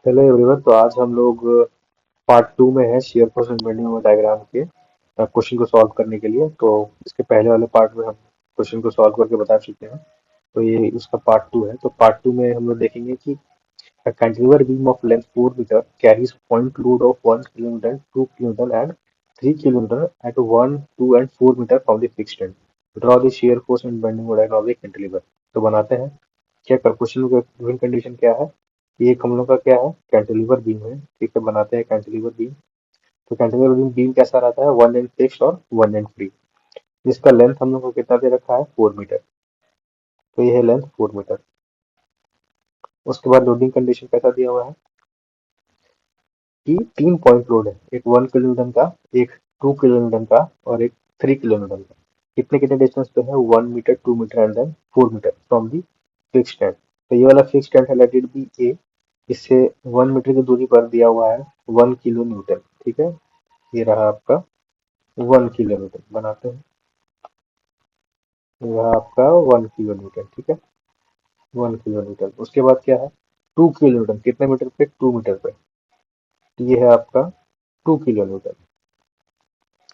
Hello everyone. तो आज हम लोग पार्ट टू में है shear force and bending moment diagram के क्वेश्चन को सॉल्व करने के लिए। तो इसके पहले वाले पार्ट में हम क्वेश्चन को सॉल्व करके बता चुके हैं। तो ये उसका पार्ट टू है। तो पार्ट टू में हम लोग देखेंगे कि a cantilever beam of length 4 meter carries point load of 1 kilonewton, 2 kilonewton and 3 kilonewton at 1, 2 and 4 meter from the fixed end. Draw the shear force and bending moment of the cantilever. तो बनाते हैं। क्या question का given condition क्या है? ये एक हम लोग का क्या है? कैंटिलीवर बीम है। ठीक है, बनाते हैं कैंटिलीवर बीम। तो कैंटिलीवर बीम बीम कैसा रहता है? वन एंड फिक्स और वन एंड फ्री। इसका लेंथ हम लोग को कितना दे रखा है? 4 मीटर। तो ये है लेंथ 4 मीटर। उसके बाद लोडिंग कंडीशन कैसा दिया हुआ है कि 3 पॉइंट लोड है। एक 1 किलो न्यूटन का, एक 2 किलो न्यूटन का और एक 3 किलो न्यूटन का। कितने कितने डिस्टेंस पे है? 1 metre, 2 metre and then 4 metre from the fix stand. तो ये वाला फिक्स स्टैंड है, लेट इट बी ए। इससे 1 मीटर की दूरी पर दिया हुआ है 1 किलो न्यूटन। ठीक है, ये रहा आपका 1 किलो न्यूटन। बनाते हैं, ये रहा आपका 1 किलो न्यूटन। ठीक है, 1 किलो न्यूटन। उसके बाद क्या है? 2 किलो न्यूटन। कितने मीटर पे? 2 मीटर पे। तो ये है आपका 2 किलो न्यूटन।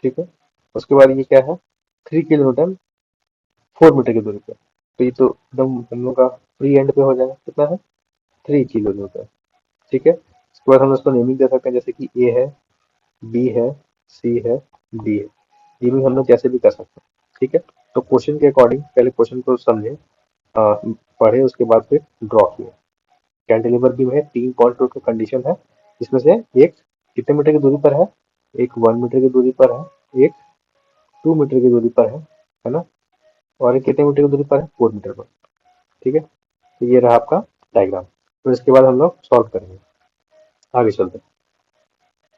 ठीक है, उसके बाद ये क्या है? 3 किलो न्यूटन 4 मीटर की दूरी पे। तो ये तो एकदम हम लोग का फ्री एंड पे हो जाएगा। कितना है? 3 किलो न्यूटन। ठीक है, उसके बाद हम उसको नेमिंग दे सकते हैं, जैसे कि ए है, बी है, सी है, डी है। ये भी हम लोग कैसे भी कर सकते हैं। ठीक है, तो क्वेश्चन के अकॉर्डिंग पहले क्वेश्चन को समझे, पढ़े, उसके बाद फिर ड्रॉ किए। कैंटिलीवर बीम है, 3 पॉइंट का कंडीशन है। इसमें से एक कितने मीटर की दूरी पर है? एक 1 मीटर की दूरी पर है, एक 2 मीटर की दूरी पर है ना? और ये कितने मीटर की दूरी पर है? 4 मीटर पर। ठीक है, तो ये रहा आपका डायग्राम। तो इसके बाद हम लोग सॉल्व करेंगे, आगे चलते हैं।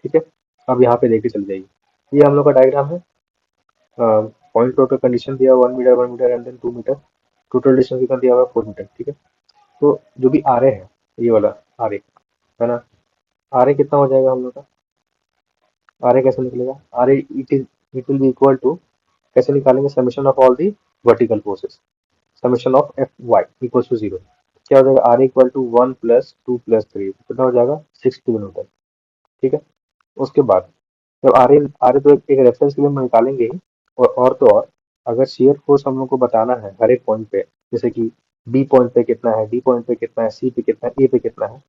ठीक है, अब यहाँ पे देखिए, चल जाइए, ये हम लोग का डायग्राम है। पॉइंट टोटल कंडीशन दिया 1 metre, 1 metre and then 2 metre. Total distance कितना दिया हुआ है? 4 मीटर। ठीक है, तो जो भी आर ए है, ये वाला आर ए है ना, आर ए कितना हो जाएगा हम लोग का? आर ए कैसे निकलेगा? R A it will be equal to, कैसे निकालेंगे? Summation of all the vertical forces. Summation of F Y equals to 0। क्या हो जाएगा? आर इक्वल टू 1 + 2 + 3 कितना हो जाएगा? 6 किलोमीटर। ठीक है, उसके बाद जब आर ए तो एक रेफरेंस के लिए हम निकालेंगे ही। और तो और, अगर शेयर फोर्स हम लोग को बताना है हर एक पॉइंट पे, जैसे कि बी पॉइंट पे कितना है, डी पॉइंट पे कितना है, सी पे कितना है, ए पे कितना है,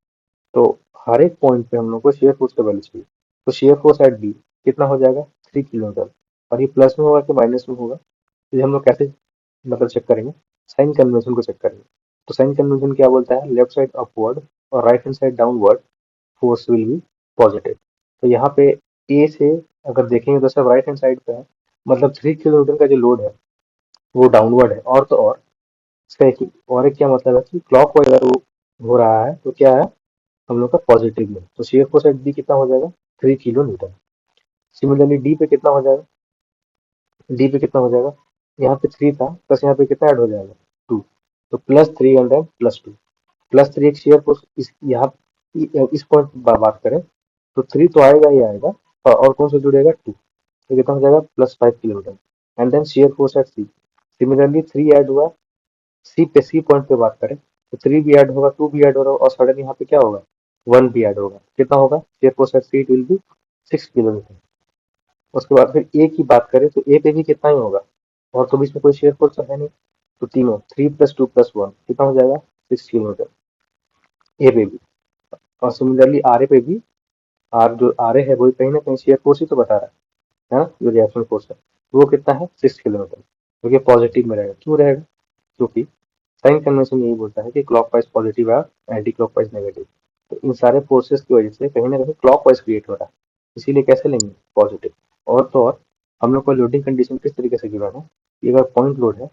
तो हर एक पॉइंट पे हम लोग को शेयर फोर्स का वैल्यू चाहिए। तो शेयर फोर्स एट बी कितना हो जाएगा? 3 किलोमीटर। और ये प्लस में होगा कि माइनस में होगा? तो ये हम लोग कैसे मतलब चेक करेंगे? साइन कन्वेंशन को चेक करेंगे। तो साइन कन्वेंशन क्या बोलता है? लेफ्ट साइड अपवर्ड और right hand side downward force will be positive. तो यहाँ पे ए से अगर देखेंगे तो सब राइट हैंड साइड पे है, मतलब 3 किलोमीटर का जो लोड है वो डाउनवर्ड है। और तो और इसका एक क्या मतलब है कि क्लॉक वाइज अगर वो हो रहा है तो क्या है हम लोग का? पॉजिटिव में। तो शेयर फोर्स एट बी कितना हो जाएगा? 3 किलो न्यूटन। सिमिलरली डी पे कितना हो जाएगा? डी पे कितना हो जाएगा? यहाँ पे 3 था, प्लस यहाँ पे कितना ऐड हो जाएगा? 2। तो +3 एंड देन +2। +3 एक शेयर फोर्स इस यहाँ इस पॉइंट बात करें तो 3 तो आएगा ही आएगा। और कौन सा जुड़ेगा? 2। तो कितना हो जाएगा? +5 kilometre. And then shear force at C. Similarly 3 add हुआ सी पे, सी पॉइंट पे बात करें तो 3 भी ऐड होगा, 2 भी ऐड होगा और सडन यहाँ पे क्या होगा? 1 भी ऐड होगा। कितना होगा? Share force at see it will B 6 kilometre. उसके बाद फिर ए की बात करें तो ए पे भी कितना ही होगा? और तो भी इसमें कोई शेयर फोर्स है नहीं। तो तीनों 3 + 2 + 1 कितना हो जाएगा? 6 किलोमीटर ए पे भी। और सिमिलरली आर ए पे भी, आर जो आर ए है वही कहीं ना कहीं शेयर फोर्स ही तो बता रहा है ना, जो रिएक्शन फोर्स है वो कितना है? 6 किलोमीटर। तो ये पॉजिटिव में रहेगा। क्यों रहेगा? क्योंकि साइन कन्वेंशन यही बोलता है कि क्लॉकवाइज पॉजिटिव है, एंटी क्लॉकवाइज नेगेटिव। तो इन सारे फोर्सेस की वजह से कहीं ना कहीं क्लॉकवाइज क्रिएट हो रहा है, इसीलिए कैसे लेंगे? पॉजिटिव। और तो और, हम लोग का लोडिंग कंडीशन किस तरीके से गिवन है कि अगर पॉइंट लोड है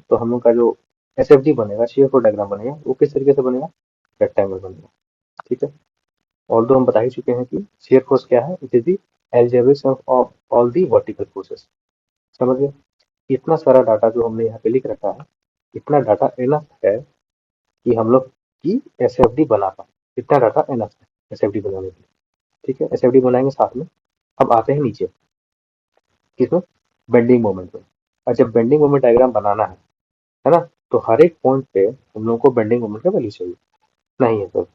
तो हम लोग का जो एस एफ डी बनेगा, शेयर फोर्स डायग्राम बनेगा, वो किस तरीके से बनेगा? रेक्टेंगल बनेगा। ठीक है, ऑल्दो हम बता ही चुके हैं कि शेयर फोर्स क्या है, it is the algebraic sum of all the vertical forces. समझ गए? इतना सारा डाटा जो हमने यहाँ पे लिख रखा है, इतना डाटा इनफ है कि हम लोग की एस एफ डी बना पाए। इतना डाटा इनफ है एस एफ डी बनाने के लिए। ठीक है, एस एफ डी बनाएंगे साथ में। अब आते हैं नीचे किसमें? बेंडिंग मोमेंट में। और जब बेंडिंग मोमेंट डायग्राम बनाना है ना, तो हर एक पॉइंट पे हम लोग को बेंडिंग मोमेंट का वैल्यू चाहिए। नहीं है तो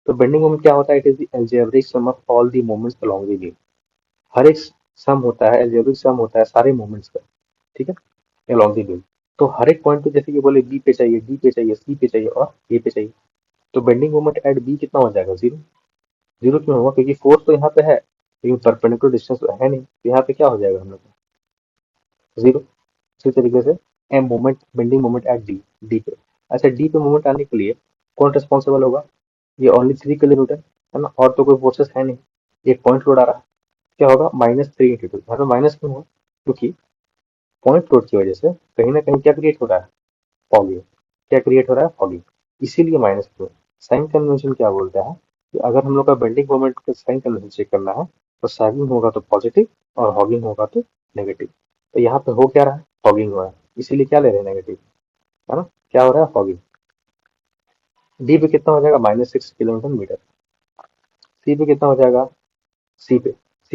तो बेंडिंग मोमेंट क्या होता है? It is the algebraic sum of all the moments along the beam. हर एक सम होता है, अलजेब्रिक सम होता है सारे मोमेंट्स का, ठीक है, अलोंग द बीम। तो हर एक पॉइंट पे जैसे कि बोले बी पे चाहिए, डी पे चाहिए, सी पे चाहिए और ए पे चाहिए। तो बेंडिंग मोमेंट एट बी कितना हो जाएगा? जीरो। जीरो क्यों होगा? क्योंकि फोर्स तो यहाँ पे है लेकिन परपेंडिकुलर डिस्टेंस तो है नहीं, तो यहाँ पे क्या हो जाएगा हम लोग का? जीरो। इसी तरीके से M moment, bending moment at D, D पे। अच्छा, डी पे मोमेंट आने के लिए कौन रिस्पॉन्सिबल होगा? ये ओनली 3 किलोमीटर है ना, और तो कोई फोर्सेस है नहीं, एक पॉइंट लोड आ रहा है। क्या होगा? -3 × 2। यहाँ पे माइनस क्यों हुआ? क्योंकि पॉइंट लोड की वजह से कहीं ना कहीं क्या क्रिएट हो रहा है? फॉगिंग। क्या क्रिएट हो रहा है? फॉगिंग। इसीलिए माइनस क्यों? साइन कन्वेंशन क्या बोलता है कि अगर हम लोग का बेंडिंग मोमेंट का साइन कन्वेंशन चेक करना है तो सैगिंग होगा तो पॉजिटिव और हॉगिंग होगा तो नेगेटिव। तो यहाँ पे हो क्या रहा है? फॉगिंग हो रहा है, इसीलिए क्या ले रहे हैं? नेगेटिव, है ना। क्या हो रहा है? फॉगिंग। डी पे कितना हो जाएगा? -6 किलोमीटर मीटर। सी पे कितना हो जाएगा? सी पे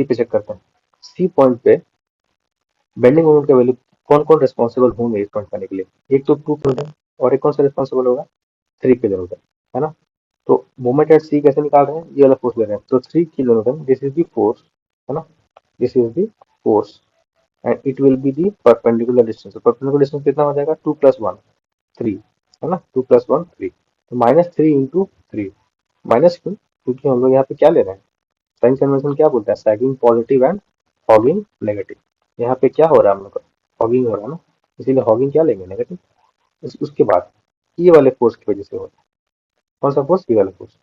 चेक करते हैं। सी पॉइंट पे बेंडिंग मोमेंट का वैल्यू कौन कौन रिस्पॉन्सिबल होंगे इस पॉइंट पाने के लिए? एक तो 2 किलोमीटर, और एक कौन सा रिस्पॉन्सिबल होगा? 3 किलोमीटर, है ना। तो मोमेंट एट सी कैसे निकाल रहे हैं? ये वाला फोर्स ले रहे हैं, तो 3 kilometre, this is the force, है ना, this is the force and it will be the perpendicular distance. Perpendicular distance कितना हो जाएगा? 2 + 1 3, है ना, 2 + 1 3। तो -3 × 3। माइनस क्यों? क्योंकि हम लोग यहाँ पे क्या ले रहे हैं? साइन कन्वेंशन क्या बोलता है? Sagging positive and hugging negative. यहाँ पे क्या हो रहा है हम लोग का? हॉगिंग हो रहा है ना, इसीलिए हॉगिंग क्या लेंगे? नेगेटिव। उसके बाद ये वाले फोर्स की वजह से होता है। कौन सा फोर्स? ये वाला फोर्स।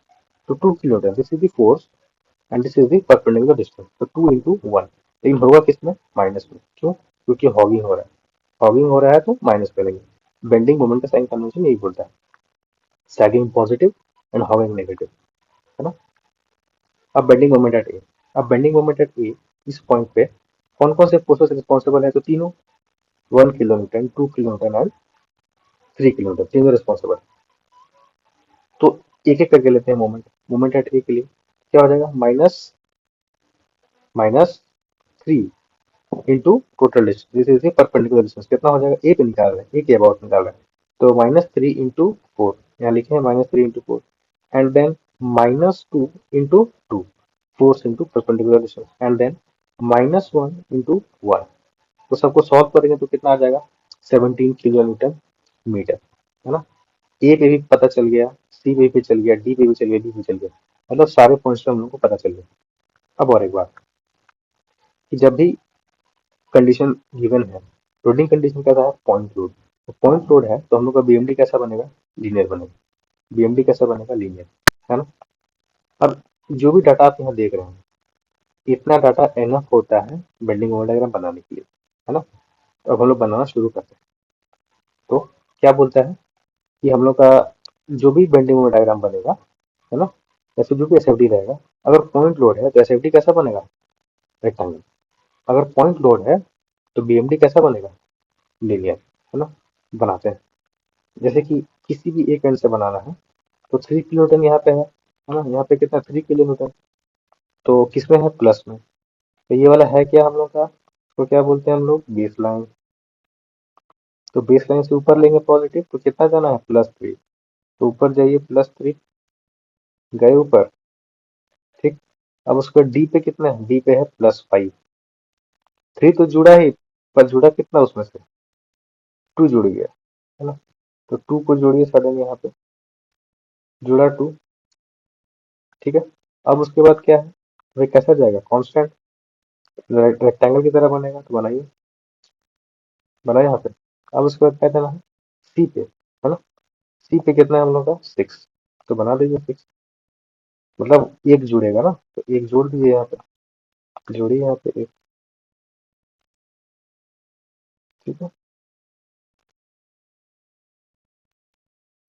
तो 2 kilometre, this is the force and this is the perpendicular distance. तो 2 × 1, लेकिन होगा किस में? माइनस में। क्यों? क्योंकि हॉगिंग हो रहा है। हॉगिंग हो रहा है तो माइनस करेंगे। बेंडिंग मोमेंट का साइन कन्वेंशन यही बोलता है, sagging positive and hugging negative, है ना। अब बेंडिंग मोमेंट एट ए। अब बेंडिंग मोमेंट एट ए, इस पॉइंट पे कौन कौन से फोर्सेस रिस्पॉन्सिबल है? तो तीनों, 1 किलोमीटर, 2 किलोमीटर एंड 3 किलोमीटर, तीनों रिस्पॉन्सिबल। तो एक एक करके लेते हैं मोमेंट। मोमेंट एट ए के लिए क्या हो जाएगा? -3 into total distance, this is perpendicular distance. कितना हो जाएगा? ए पे निकाल रहे हैं, ए के अबाउट निकाल रहे हैं। तो -3 × 4, यहाँ लिखे हैं -3 × 4, and then -2 × 2, force into perpendicular distance, and then -1 × 1। तो सबको सॉल्व करेंगे तो कितना आ जाएगा? 17 किलोमीटर मीटर, है ना। ए पे भी पता चल गया, सी पे भी चल गया, डी पे भी चल गया, डी पे चल गया, मतलब सारे पॉइंट्स पे हम लोग को पता चल गया। अब और एक बात कि जब भी कंडीशन गिवन है, लोडिंग कंडीशन कैसा है? Point load. तो पॉइंट लोड है तो हम लोग का बीएमडी कैसा बनेगा? लीनियर बनेगा। बीएमडी कैसा बनेगा? लीनियर, है ना। अब जो भी डाटा आप यहाँ देख रहे हैं, इतना डाटा एनफ होता है बेंडिंग मोमेंट डायग्राम बनाने के लिए, है ना। तो अब हम लोग बनाना शुरू करते हैं। तो क्या बोलता है कि हम लोग का जो भी बेंडिंग मोमेंट डायग्राम बनेगा, है ना, जैसे जो भी एसएफडी रहेगा, अगर पॉइंट लोड है तो एसएफडी कैसा बनेगा? रेक्टेंगल। अगर पॉइंट लोड है तो बीएमडी कैसा बनेगा? लीनियर, है ना। बनाते हैं। जैसे कि किसी भी एक एंड से बनाना है तो 3 किलोमीटर यहाँ पे है ना, यहाँ पे कितना? 3 किलोमीटर। तो किसमें है? प्लस में। तो ये वाला है क्या हम लोग का? तो क्या बोलते हैं हम लोग? Base line. तो बेस लाइन से ऊपर लेंगे पॉजिटिव, तो कितना जाना है? +3। तो ऊपर जाइए, +3, गए ऊपर, ठीक। अब उसके बाद डी पे कितना है? डी पे है +5। 3 तो जुड़ा ही, पर जुड़ा कितना उसमें से? 2 जुड़ गया, है ना। तो 2 को जोड़िए सडन यहाँ पे, जुड़ा 2, ठीक है। अब उसके बाद क्या है? वह कैसा जाएगा? कांस्टेंट, रेक्टेंगल की तरह बनेगा। तो बनाइए, बना यहाँ पे। अब उसके बाद क्या देना है? सी पे, है ना। सी पे कितना है हम लोग का? 6। तो बना दीजिए 6, मतलब एक जुड़ेगा ना, तो एक जोड़ दीजिए यहाँ पे, जोड़िए यहाँ पे एक, ठीक है,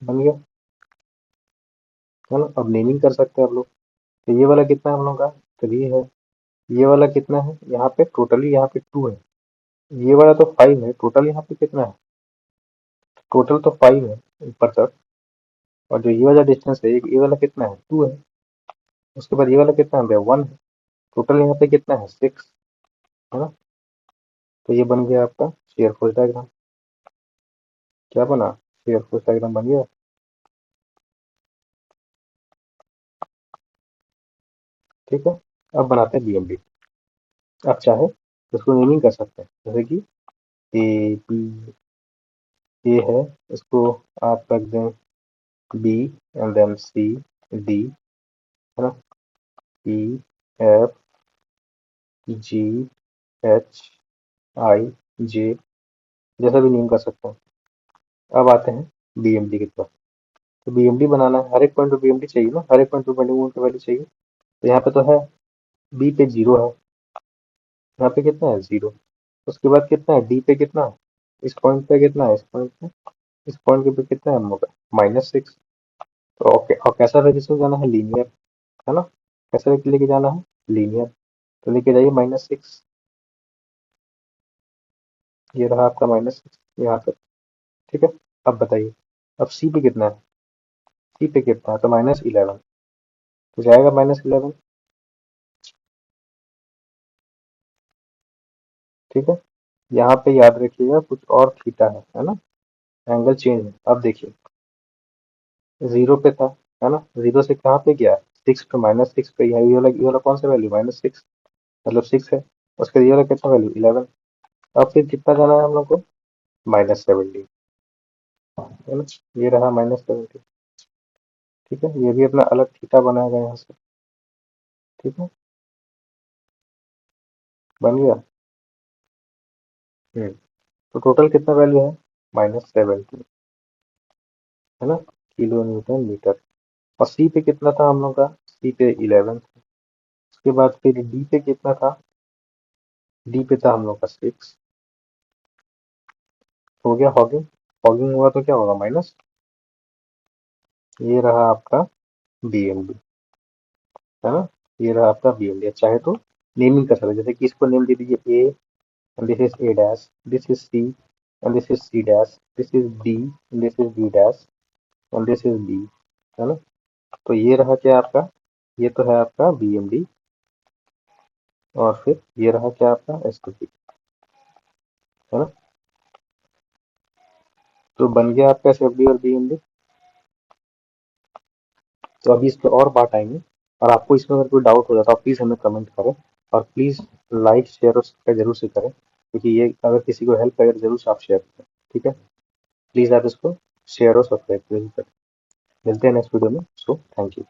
बन गया, है ना। अब नेमिंग कर सकते हैं आप लोग। तो ये वाला कितना है हम लोग का? 3 है। ये वाला कितना है? यहाँ पे टोटली यहाँ पे 2 है। ये वाला तो 5 है। टोटल यहाँ पे कितना है? टोटल तो 5 है ऊपर तक, और जो ये वाला डिस्टेंस है, ये वाला कितना है? 2 है। उसके बाद ये वाला कितना है? 1 है। टोटल यहाँ पे कितना है? 6, है ना। तो ये बन गया आपका शेयर फोर्स डायग्राम। क्या बना? शेयर फोर्स डायग्राम बन गया। ठीक है। अब बनाते हैं BMD। आप चाहे तो इसको नेमिंग कर सकते हैं, जैसे कि A B, ए है, इसको आप रख दें B, and then C D, है ना, EF G H I J, जैसा भी नेम कर सकते हैं। अब आते हैं BMD की तरफ। तो BMD बनाना है, हर एक पॉइंट पे BMD चाहिए ना, हर एक पॉइंट पे बेंडिंग मोमेंट की वैल्यू चाहिए। तो यहाँ पे तो है, B पे 0 है, यहाँ पे कितना है 0। उसके बाद कितना है D पे, कितना है इस पॉइंट पे, कितना है इस पॉइंट पे, इस पॉइंट के पे कितना है हम लोग का -6। तो ओके, और कैसा रजिस्टर जाना है, लीनियर, है ना, कैसे लेके जाना है, लीनियर। तो लेके जाइए -6, ये रहा आपका -6 यहाँ पे। ठीक है। अब बताइए, अब C पे कितना है, C पे कितना है, तो -11, तो जाएगा -11। ठीक है। यहाँ पे याद रखिएगा कुछ और थीटा है ना, एंगल चेंज है। अब देखिए, 0 पे था, है ना, 0 से कहाँ पे गया, 6 पे, -6 पे। ये वाला कौन सा वैल्यू, -6, मतलब 6 है। उसका ये वाला कितना वैल्यू, 11। अब फिर कितना जाना है हम लोग को, -17, है ना, ये रहा -17। ठीक है, ये भी अपना अलग थीटा बनाएगा यहाँ से। ठीक है, बन गया। तो टोटल कितना वैल्यू है, -17, है ना, किलो न्यूटन मीटर। और सी पे कितना था हम लोग का, सी पे 11। उसके बाद फिर डी पे कितना था, डी पे था हम लोग का 6। हो गया हॉगिंग, हॉगिंग हुआ तो क्या होगा, माइनस। ये रहा आपका BMD, है ना, ये रहा आपका BMD। चाहे तो नेमिंग कर सकते हैं, जैसे कि इसको नेम दे दीजिए A, and this is A dash, this is C, and this is C dash, this is D, and this is B dash, and this is B, है ना। तो ये रहा क्या आपका, ये तो है आपका BMD, और फिर ये रहा क्या आपका STP, है ना। तो बन गया आपका SFD और BMD। तो अभी इस पे और बात आएंगे, और आपको इसमें अगर कोई डाउट हो जाता है प्लीज़ हमें कमेंट करें, और प्लीज़ लाइक शेयर और सब्सक्राइब जरूर से करें, क्योंकि ये अगर किसी को हेल्प करे तो जरूर से आप शेयर करें। ठीक है, प्लीज़ आप इसको शेयर और सब्सक्राइब जरूर करें। मिलते हैं नेक्स्ट वीडियो में, सो थैंक यू।